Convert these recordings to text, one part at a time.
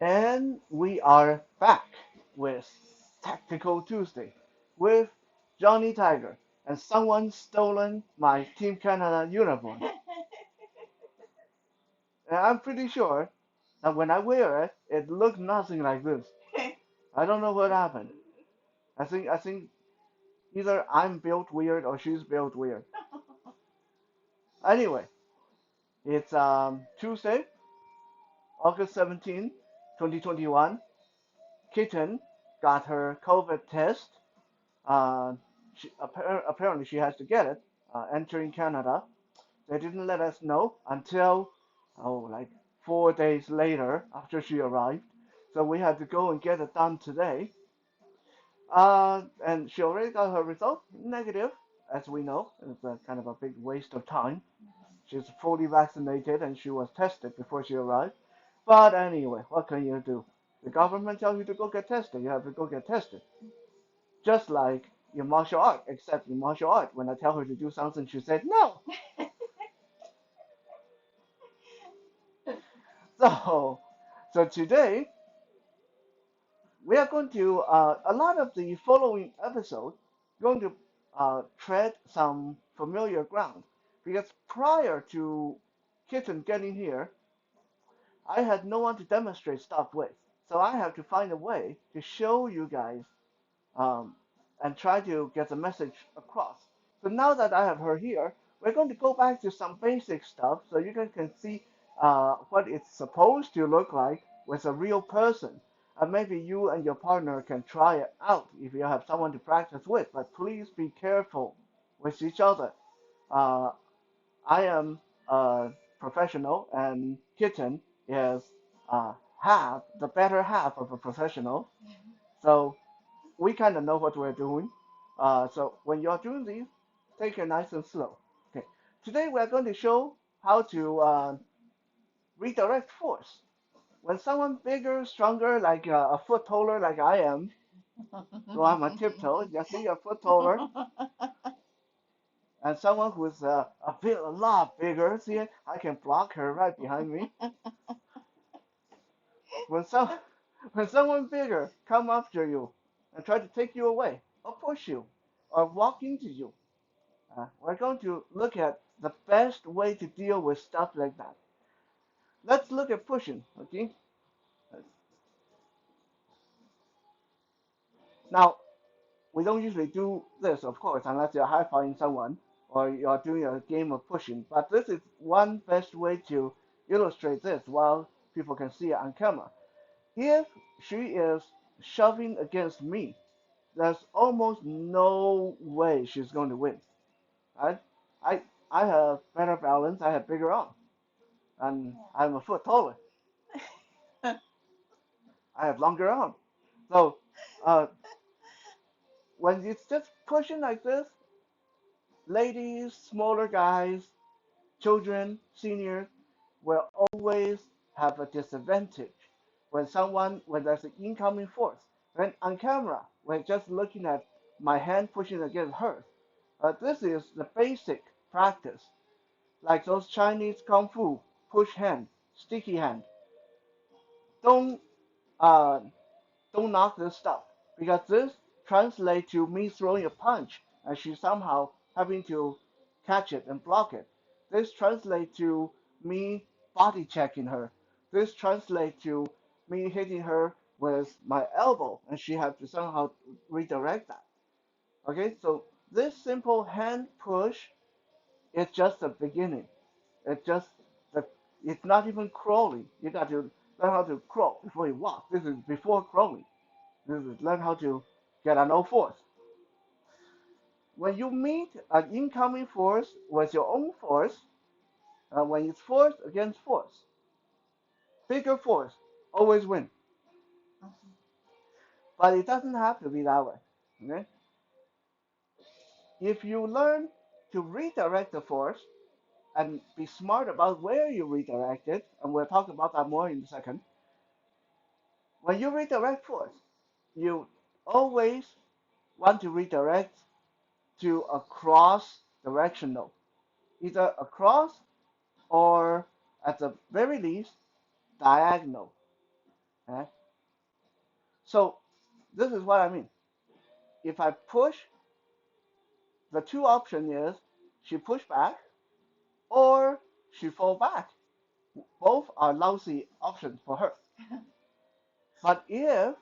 And we are back with Tactical Tuesday with Johnny Tiger. And someone stolen my Team Canada uniform. And I'm pretty sure that when I wear it, it looks nothing like this. I don't know what happened. I think either I'm built weird or she's built weird. Anyway, it's Tuesday, August 17, 2021. Kitten got her COVID test. Uh, apparently, she has to get it entering Canada. They didn't let us know until, like 4 days later after she arrived. So we had to go and get it done today. And she already got her result, negative, as we know. It's a kind of a big waste of time. She's fully vaccinated and she was tested before she arrived. But anyway, what can you do? The government tells you to go get tested. You have to go get tested. Just like in martial art, except in martial art, when I tell her to do something, she said no. So, so today we are going to a lot of the following episode going to tread some familiar ground because prior to Kitten getting here, I had no one to demonstrate stuff with. So I have to find a way to show you guys um, and try to get the message across. So now that I have her here, we're going to go back to some basic stuff so you guys can see what it's supposed to look like with a real person. And maybe you and your partner can try it out if you have someone to practice with. But please be careful with each other. Uh, I am a professional, and Kitten is uh, the better half of a professional. So we kind of know what we're doing. So when you're doing these, take it nice and slow. Okay. Today we're going to show how to redirect force. When someone bigger, stronger, like a foot taller, like I am, so I'm a tiptoe. You see, a foot taller, and someone who's a lot bigger. See, I can block her right behind me. When some, when someone bigger come after you and try to take you away, or push you, or walk into you, we're going to look at the best way to deal with stuff like that. Let's look at pushing, okay? Now, we don't usually do this, of course, unless you're high-fiving someone or you're doing a game of pushing. But this is one best way to illustrate this while people can see it on camera. If she is shoving against me, there's almost no way she's going to win. Right? I I have better balance, I have bigger arms, and I'm a foot taller. I have longer arms. So uh, when it's just pushing like this, ladies, smaller guys, children, seniors will always have a disadvantage when there's an incoming force. When on camera, we're just looking at my hand pushing against hers. This is the basic practice, like those Chinese kung fu push hand, sticky hand. Don't uh, don't knock this stuff because this translates to me throwing a punch and she somehow having to catch it and block it. This translates to me body checking her. This translates to me hitting her with my elbow and she has to somehow redirect that. Okay, so this simple hand push is just the beginning. It's just the it's not even crawling. You got to learn how to crawl before you walk. This is before crawling. This is learn how to get an O force. When you meet an incoming force with your own force, when it's force against force, bigger force always win. But it doesn't have to be that way. Okay? If you learn to redirect the force and be smart about where you redirect it, and we'll talk about that more in a second. When you redirect force, you always want to redirect to a cross directional, either across or at the very least diagonal. Okay? So this is what I mean. If I push, the two options is she push back or she fall back. Both are lousy options for her. But if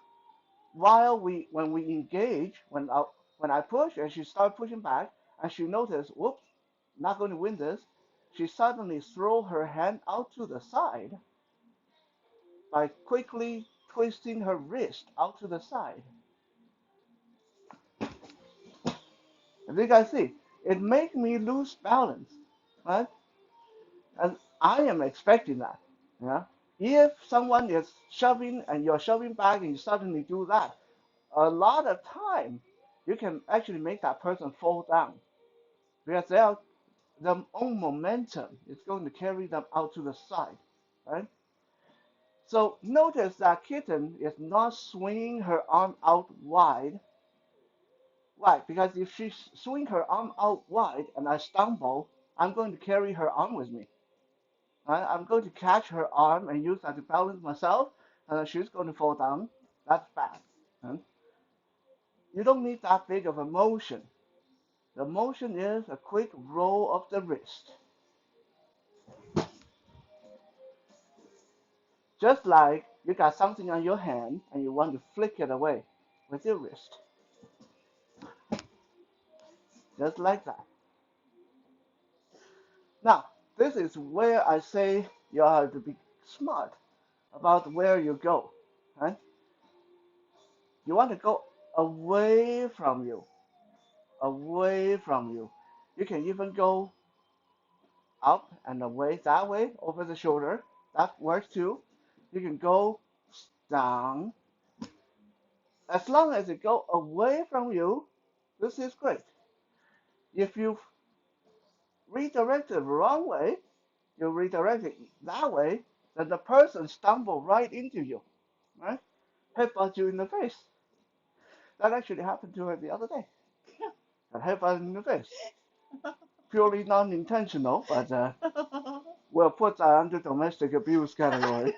when we engage, when I push and she start pushing back and she notice, whoops, not going to win this, she suddenly throw her hand out to the side by quickly twisting her wrist out to the side. As you guys see, it makes me lose balance, right? And I am expecting that. Yeah. If someone is shoving and you're shoving back and you suddenly do that, a lot of time you can actually make that person fall down because their own momentum is going to carry them out to the side, right? So notice that kitten is not swinging her arm out wide. Why? Because if she swing her arm out wide and I stumble, I'm going to carry her arm with me. Right? I'm going to catch her arm and use that to balance myself, and she's going to fall down. That's bad. Right? You don't need that big of a motion. The motion is a quick roll of the wrist. Just like you got something on your hand and you want to flick it away with your wrist. Just like that. Now, this is where I say you have to be smart about where you go. Right? You want to go away from you. Away from you. You can even go up and away that way over the shoulder. That works too. You can go down. As long as it go away from you, this is great. If you redirect it the wrong way, you redirect it that way, then the person stumble right into you, right? Headbutt you in the face. That actually happened to her the other day. That headbutt in the face. Purely non-intentional, but we'll put that under domestic abuse category.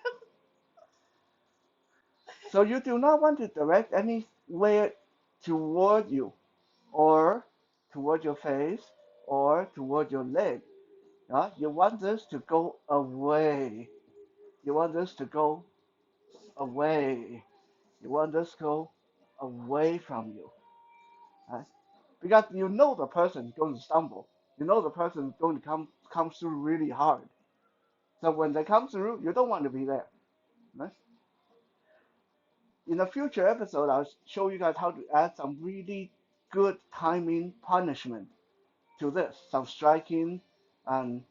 So you do not want to direct anywhere toward you, or toward your face, or toward your leg. You want this to go away. You want this to go away. You want this to go away from you. Right? Because you know the person is going to stumble. You know the person is going to come through really hard. So when they come through, you don't want to be there. Right? In a future episode, I'll show you guys how to add some really good timing punishment to this, some striking and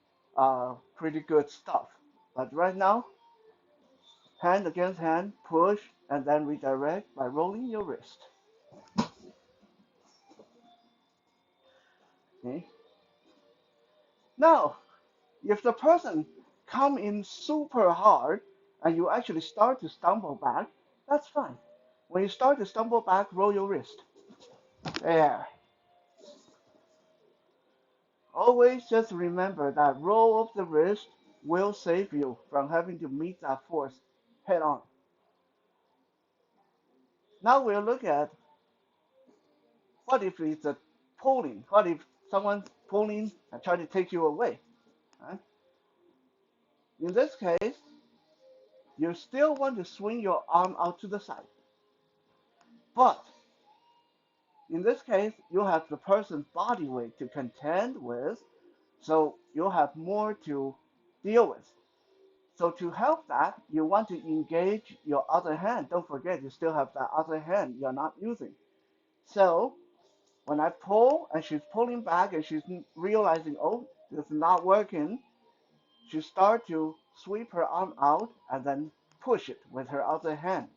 pretty good stuff. But right now, hand against hand, push, and then redirect by rolling your wrist. Okay. Now, if the person come in super hard and you actually start to stumble back, that's fine. When you start to stumble back, roll your wrist. There. Always just remember that roll of the wrist will save you from having to meet that force head on. Now we'll look at what if it's a pulling? What if someone's pulling and trying to take you away? Right? In this case, you still want to swing your arm out to the side. But in this case, you have the person's body weight to contend with, so you'll have more to deal with. So to help that, you want to engage your other hand. Don't forget, you still have that other hand you're not using. So when I pull and she's pulling back and she's realizing, oh, this is not working, she start to sweep her arm out and then push it with her other hand.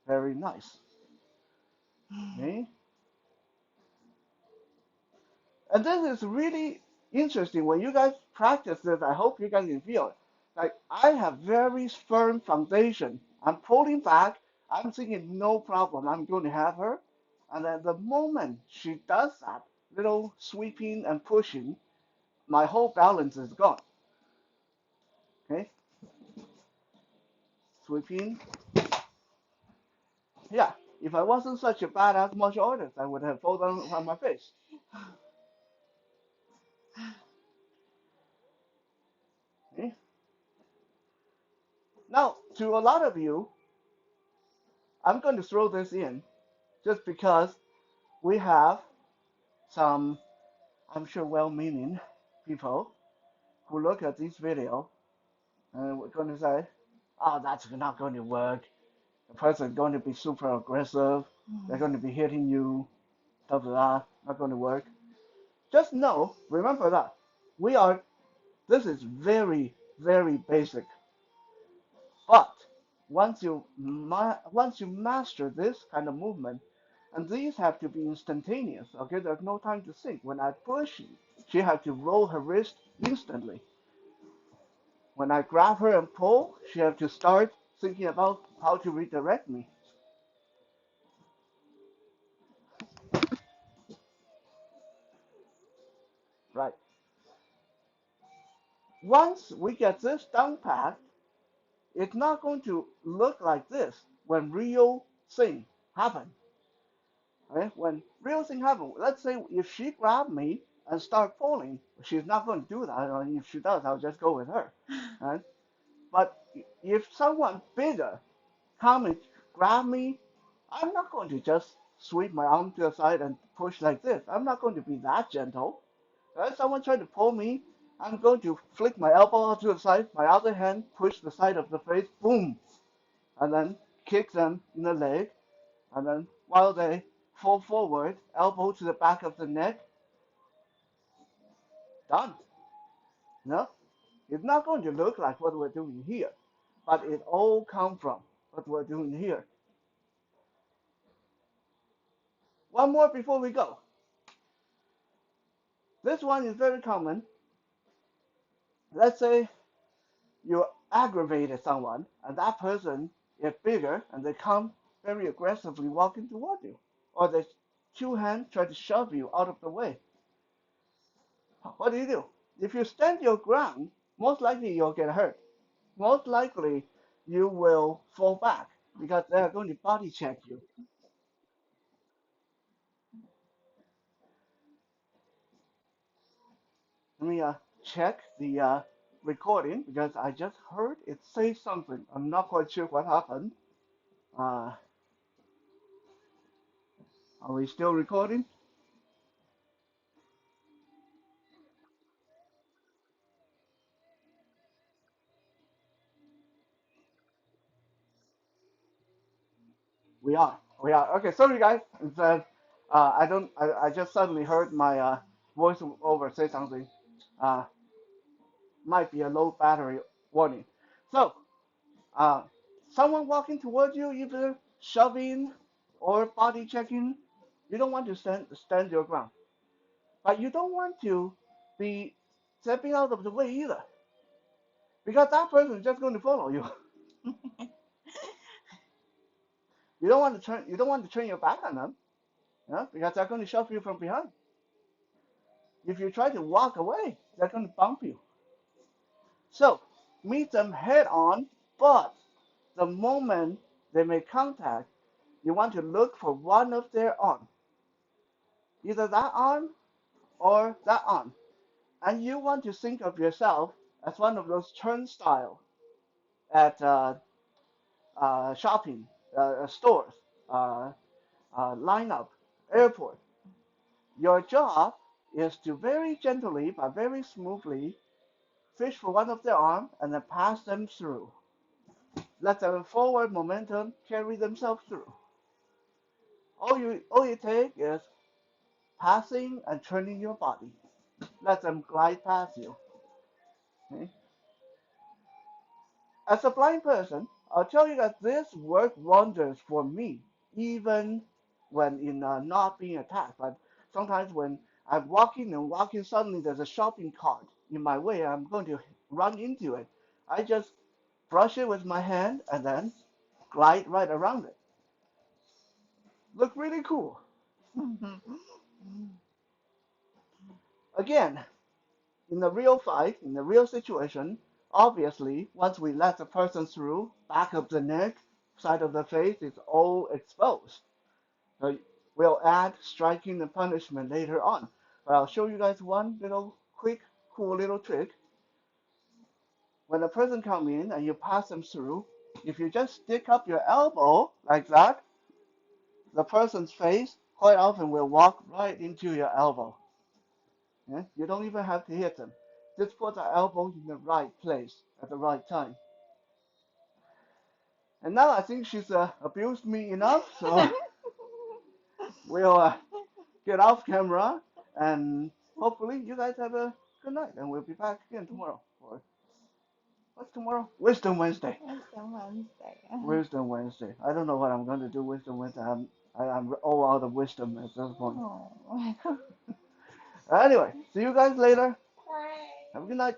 Very nice. Okay? And this is really interesting. When you guys practice this, I hope you guys can feel it. Like I have very firm foundation. I'm pulling back. I'm thinking no problem. I'm going to have her. And then the moment she does that little sweeping and pushing, my whole balance is gone. Okay? sweeping. Yeah, if I wasn't such a badass martial artist, I would have fallen on my face. Okay? Now, to a lot of you, I'm going to throw this in just because we have some, I'm sure, well-meaning people who look at this video and we're going to say, oh, that's not going to work. The person is going to be super aggressive. They're going to be hitting you, stuff like that. Not going to work. Just know, remember that we are. This is very, very basic. But once you master this kind of movement, and these have to be instantaneous. Okay, there's no time to think. When I push, she has to roll her wrist instantly. When I grab her and pull, she has to start thinking about how to redirect me. Right. Once we get this down pat, it's not going to look like this when real thing happen. Okay? When real thing happen, let's say if she grabbed me and start pulling, she's not going to do that. Or if she does, I'll just go with her. Right? But if someone bigger come and grab me, I'm not going to just sweep my arm to the side and push like this. I'm not going to be that gentle. If someone try to pull me, I'm going to flick my elbow out to the side, my other hand push the side of the face, boom, and then kick them in the leg, and then while they fall forward, elbow to the back of the neck, done. No, it's not going to look like what we're doing here, but it all comes from what we're doing here. One more before we go. This one is very common. Let's say you aggravated someone, and that person is bigger, and they come very aggressively walking toward you, or they two hands try to shove you out of the way. What do you do? If you stand your ground, most likely you'll get hurt. Most likely you will fall back because they are going to body check you. Let me check the recording because I just heard it say something. I'm not quite sure what happened. Uh, are we still recording? We are. We are. Okay, sorry guys. It's, I don't. I just suddenly heard my voice over say something. Uh, might be a low battery warning. So, uh, someone walking towards you, either shoving or body checking, you don't want to stand your ground, but you don't want to be stepping out of the way either, because that person is just going to follow you. You don't want to turn. You don't want to turn your back on them, because they're going to shove you from behind. If you try to walk away, they're going to bump you. So meet them head on, but the moment they make contact, you want to look for one of their arms, either that arm or that arm. And you want to think of yourself as one of those turnstiles at shopping stores, lineup, airport. Your job is to very gently but very smoothly fish for one of their arms and then pass them through. Let them forward momentum carry themselves through. All you take is passing and turning your body. Let them glide past you. Okay? As a blind person, I'll tell you that this worked wonders for me, even when in not being attacked. But sometimes when I'm walking, suddenly there's a shopping cart in my way, I'm going to run into it. I just brush it with my hand and then glide right around it. Look really cool. Again, in the real fight, in the real situation, Obviously, once we let the person through, back of the neck, side of the face is all exposed. So we'll add striking and punishment later on. But I'll show you guys one little quick, cool little trick. When a person comes in and you pass them through, if you just stick up your elbow like that, the person's face quite often will walk right into your elbow. Yeah? You don't even have to hit them. Just put the elbow in the right place at the right time. And now I think she's abused me enough, so we'll get off camera and hopefully you guys have a good night. And we'll be back again tomorrow. For what's tomorrow? Wisdom Wednesday. Wisdom Wednesday. Wisdom Wednesday. I don't know what I'm going to do Wisdom Wednesday. I'm all out of wisdom at this point. Oh. Anyway, see you guys later. Bye. Have a good night.